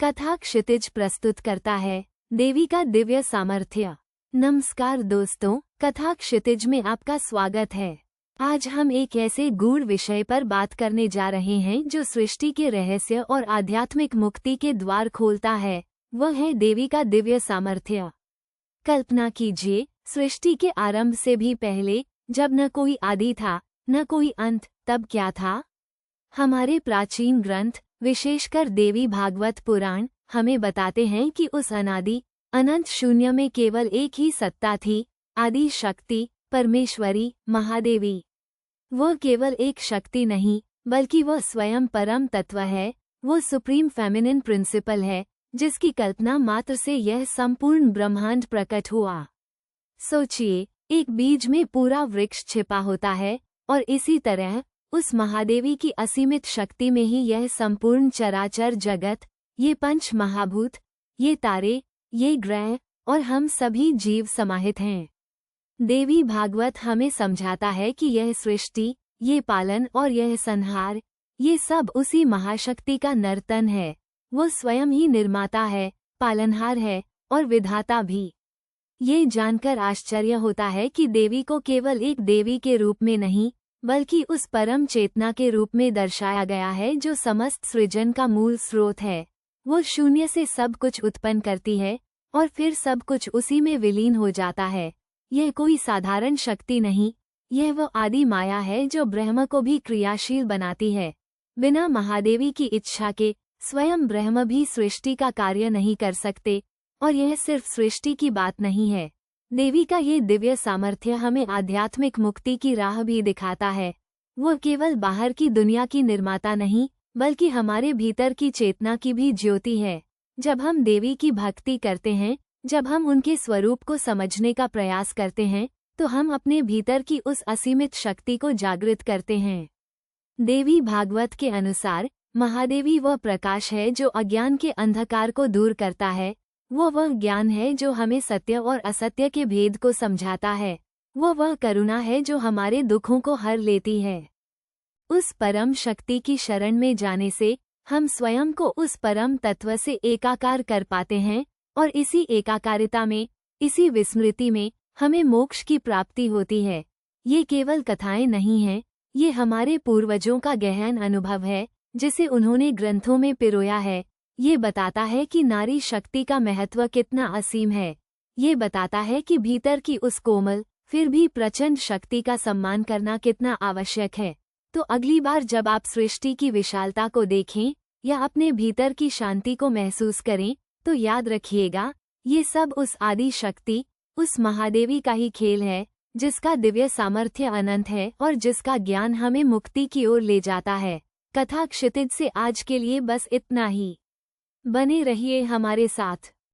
कथा क्षितिज प्रस्तुत करता है देवी का दिव्य सामर्थ्य। नमस्कार दोस्तों, कथा क्षितिज में आपका स्वागत है। आज हम एक ऐसे गूढ़ विषय पर बात करने जा रहे हैं जो सृष्टि के रहस्य और आध्यात्मिक मुक्ति के द्वार खोलता है। वह है देवी का दिव्य सामर्थ्य। कल्पना कीजिए, सृष्टि के आरंभ से भी पहले, जब न कोई आदि था न कोई अंत, तब क्या था? हमारे प्राचीन ग्रंथ, विशेषकर देवी भागवत पुराण, हमें बताते हैं कि उस अनादि अनंत शून्य में केवल एक ही सत्ता थी, आदि शक्ति, परमेश्वरी, महादेवी। वह केवल एक शक्ति नहीं, बल्कि वह स्वयं परम तत्व है। वो सुप्रीम फेमिनिन प्रिंसिपल है, जिसकी कल्पना मात्र से यह संपूर्ण ब्रह्मांड प्रकट हुआ। सोचिए, एक बीज में पूरा वृक्ष छिपा होता है, और इसी तरह उस महादेवी की असीमित शक्ति में ही यह संपूर्ण चराचर जगत, ये पंच महाभूत, ये तारे, ये ग्रह और हम सभी जीव समाहित हैं। देवी भागवत हमें समझाता है कि यह सृष्टि, ये पालन और यह संहार, ये सब उसी महाशक्ति का नर्तन है। वो स्वयं ही निर्माता है, पालनहार है और विधाता भी। ये जानकर आश्चर्य होता है कि देवी को केवल एक देवी के रूप में नहीं, बल्कि उस परम चेतना के रूप में दर्शाया गया है जो समस्त सृजन का मूल स्रोत है। वो शून्य से सब कुछ उत्पन्न करती है और फिर सब कुछ उसी में विलीन हो जाता है। यह कोई साधारण शक्ति नहीं, यह वो आदि माया है जो ब्रह्म को भी क्रियाशील बनाती है। बिना महादेवी की इच्छा के स्वयं ब्रह्म भी सृष्टि का कार्य नहीं कर सकते। और यह सिर्फ सृष्टि की बात नहीं है। देवी का ये दिव्य सामर्थ्य हमें आध्यात्मिक मुक्ति की राह भी दिखाता है। वो केवल बाहर की दुनिया की निर्माता नहीं, बल्कि हमारे भीतर की चेतना की भी ज्योति है। जब हम देवी की भक्ति करते हैं, जब हम उनके स्वरूप को समझने का प्रयास करते हैं, तो हम अपने भीतर की उस असीमित शक्ति को जागृत करते हैं। देवी भागवत के अनुसार महादेवी वह प्रकाश है जो अज्ञान के अंधकार को दूर करता है। वो वह ज्ञान है जो हमें सत्य और असत्य के भेद को समझाता है। वो वह करुणा है जो हमारे दुखों को हर लेती है। उस परम शक्ति की शरण में जाने से हम स्वयं को उस परम तत्व से एकाकार कर पाते हैं, और इसी एकाकारिता में, इसी विस्मृति में हमें मोक्ष की प्राप्ति होती है। ये केवल कथाएं नहीं हैं, ये हमारे पूर्वजों का गहन अनुभव है, जिसे उन्होंने ग्रंथों में पिरोया है। ये बताता है कि नारी शक्ति का महत्व कितना असीम है। ये बताता है कि भीतर की उस कोमल, फिर भी प्रचंड शक्ति का सम्मान करना कितना आवश्यक है। तो अगली बार जब आप सृष्टि की विशालता को देखें या अपने भीतर की शांति को महसूस करें, तो याद रखिएगा, ये सब उस आदि शक्ति, उस महादेवी का ही खेल है, जिसका दिव्य सामर्थ्य अनंत है और जिसका ज्ञान हमें मुक्ति की ओर ले जाता है। कथा क्षितिज से आज के लिए बस इतना ही। बने रहिए हमारे साथ।